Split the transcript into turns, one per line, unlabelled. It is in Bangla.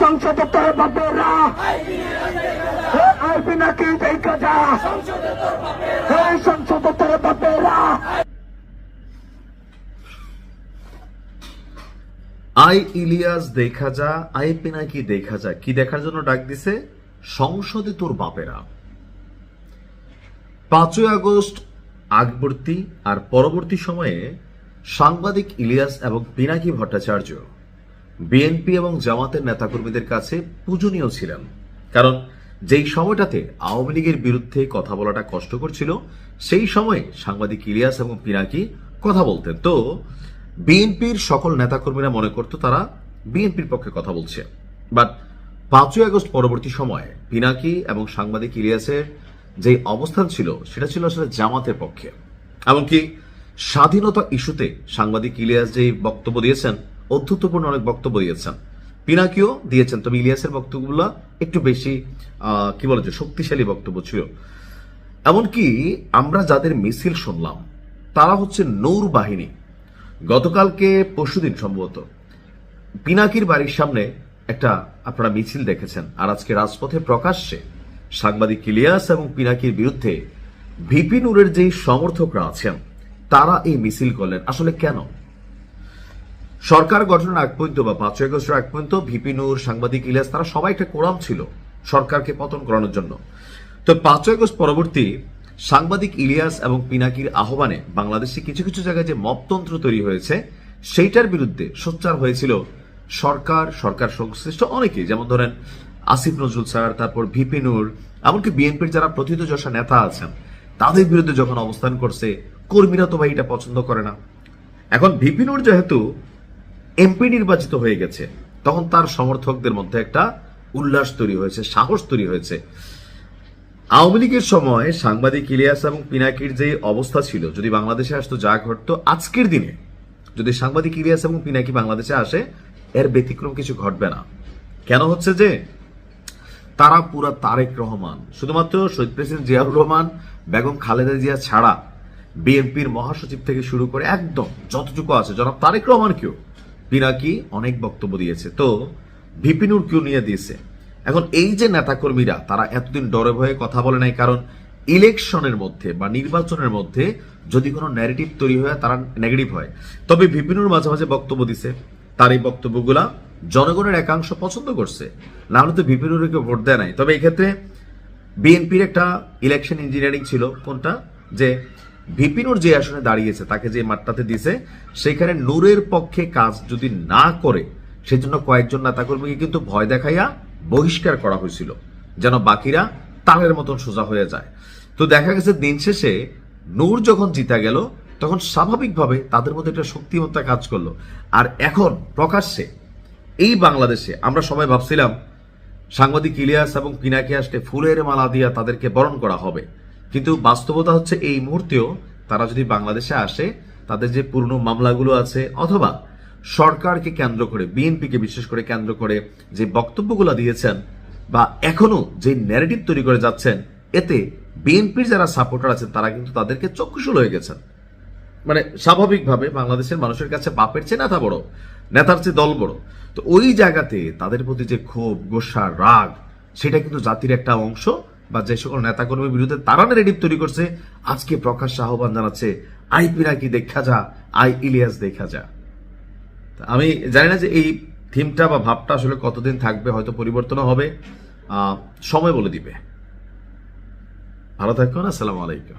সংসদে তোর বাপেরা আই পিনাকি দেখা যা সংসদে তোর বাপেরা।
আই ইলিয়াস দেখা যা, আই পিনাকি দেখা যা, কি দেখার জন্য ডাক দিছে? সংসদে তোর বাপেরা। 5ই আগস্ট আগবর্তী আর পরবর্তী সময়ে সাংবাদিক ইলিয়াস এবং পিনাকি ভট্টাচার্য বিএনপি এবং জামাতের নেতাকর্মীদের কাছে পূজনীয় ছিলেন, কারণ যেই সময়টাতে আওয়ামী লীগের বিরুদ্ধে কথা বলাটা কষ্টকর ছিল সেই সময়ে সাংবাদিক ইলিয়াস এবং পিনাকি কথা বলতেন। তো বিএনপির সকল নেতাকর্মীরা মনে করত তারা বিএনপির পক্ষে কথা বলছে, বাট 5ই আগস্ট পরবর্তী সময়ে পিনাকি এবং সাংবাদিক ইলিয়াসের যে অবস্থান ছিল সেটা ছিল আসলে জামাতের পক্ষে। এমনকি স্বাধীনতা ইস্যুতে সাংবাদিক ইলিয়াস যে বক্তব্য দিয়েছেন, অধ্যত্বপূর্ণ অনেক বক্তব্য দিয়েছেন, পিনাকিও দিয়েছেন, তবে ইলিয়াসের বক্তব্যগুলো একটু বেশি কি বলে যে শক্তিশালী বক্তব্য ছিল। এমনকি আমরা যাদের মিছিল শুনলাম তারা হচ্ছে নূর বাহিনী। গতকালকে পরশুদিন সম্ভবত পিনাকির বাড়ির সামনে একটা আপনারা মিছিল দেখেছেন, আর আজকে রাজপথে প্রকাশ্যে সাংবাদিক ইলিয়াস এবং পিনাকির বিরুদ্ধে ভিপি নূরের যেই সমর্থকরা আছেন তারা এই মিছিল করলেন। আসলে কেন? সরকার গঠনের আগ পর্যন্ত বা 5ই আগস্টের আগ পর্যন্ত ভিপি নূর, সাংবাদিক ইলিয়াস তারা সবাই একটা কোরাম ছিল সরকারকে পতন করানোর জন্য। তো 5ই আগস্ট পরবর্তী সাংবাদিক ইলিয়াস এবং পিনাকির আহ্বানে বাংলাদেশে কিছু কিছু জায়গায় যে মপতন্ত্র তৈরি হয়েছে সেইটার বিরুদ্ধে সোচ্চার হয়েছিল সরকার সংশ্লিষ্ট অনেকেই, যেমন ধরেন আসিফ নজরুল স্যার, তারপর ভিপি নূর, এমনকি বিএনপির যারা প্রথিতযশা নেতা আছেন তাদের বিরুদ্ধে যখন অবস্থান করছে, কর্মীরা তো ভাই এটা পছন্দ করে না। এখন ভিপি নূর যেহেতু এমপি নির্বাচিত হয়ে গেছে তখন তার সমর্থকদের মধ্যে একটা উল্লাস তৈরি হয়েছে, সাহস তৈরি হয়েছে। আওয়ামী লীগের সময় সাংবাদিক ইলিয়াস এবং পিনাকির যে অবস্থা ছিল, যদি বাংলাদেশে আসতো যা ঘটতো, আজকের দিনে যদি সাংবাদিক ইলিয়াস এবং পিনাকি বাংলাদেশে আসে এর ব্যতিক্রম কিছু ঘটবে না। কেন হচ্ছে যে তারা পুরা তারেক রহমান, শুধুমাত্র শহীদ প্রেসিডেন্ট জিয়াউর রহমান, বেগম খালেদা জিয়া ছাড়া বিএনপির মহাসচিব থেকে শুরু করে একদম যতটুকু আছে জনাব তারেক রহমানকেও পিনাকি অনেক বক্তব্য দিয়েছে। তো ভিপি নূরকেও নিয়ে দিয়েছে। এখন এই যে নেতাকর্মীরা তারা এতদিন ডরে ভয়ে কথা বলে নাই, কারণ ইলেকশনের মধ্যে বা নির্বাচনের মধ্যে যদি কোনো ন্যারেটিভ তৈরি হয় তারা নেগেটিভ হয়। তবে ভিপি নূর মাঝে মাঝে বক্তব্য দিছে, তার এই বক্তব্যগুলা জনগণের একাংশ পছন্দ করছে, না হলে তো ভিপি নূরকে ভোট দেয় নাই। তবে এই ক্ষেত্রে বিএনপির একটা ইলেকশন ইঞ্জিনিয়ারিং ছিল, কোনটা যে ভিপি নূর যে আসনে দাঁড়িয়েছে তাকে যে মাঠটাতে দিছে সেখানে নূরের পক্ষে কাজ যদি না করে সেজন্য কয়েকজন নেতাকর্মীকে কিন্তু ভয় দেখাইয়া বহিষ্কার করা হয়েছিল, যেন বাকিরা তালের মতন সোজা হয়ে যায়। তো দেখা গেছে দিন শেষে নূর যখন জিতা গেল তখন স্বাভাবিকভাবে তাদের মধ্যে একটা শক্তিমত্তা কাজ করলো। আর এখন প্রকাশ্যে এই বাংলাদেশে আমরা সবাই ভাবছিলাম সাংবাদিক ইলিয়াস এবং পিনাকি আসলে ফুলের মালা দিয়া তাদেরকে বরণ করা হবে, কিন্তু বাস্তবতা হচ্ছে এই মুহূর্তেও তারা যদি বাংলাদেশে আসে তাদের যে পুরনো মামলাগুলো আছে অথবা সরকারকে কেন্দ্র করে, বিএনপিকে বিশেষ করে কেন্দ্র করে যে বক্তব্যগুলো দিয়েছেন বা এখনো যে ন্যারেটিভ তৈরি করে যাচ্ছেন, এতে বিএনপির যারা সাপোর্টার আছেন তারা কিন্তু তাদেরকে চক্ষুশূল হয়ে গেছেন। মানে স্বাভাবিকভাবে বাংলাদেশের মানুষের কাছে বাপের চেয়ে নেতা বড়, নেতার চেয়ে দল বড়। তো ওই জায়গাতে তাদের প্রতি যে ক্ষোভ, গোসা, রাগ, সেটা কিন্তু জাতির একটা অংশ বা যে সকল নেতাকর্মীর বিরুদ্ধে তারা ন্যারেটিভ তৈরি করছে আজকে প্রকাশ্যে আহ্বান জানাচ্ছে আই পিনাকি দেখা যা, আই ইলিয়াস দেখা যা। আমি জানি না যে এই থিমটা বা ভাবটা আসলে কতদিন থাকবে, হয়তো পরিবর্তন হবে, সময় বলে দিবে। ভালো থাকুন, আসসালামু আলাইকুম।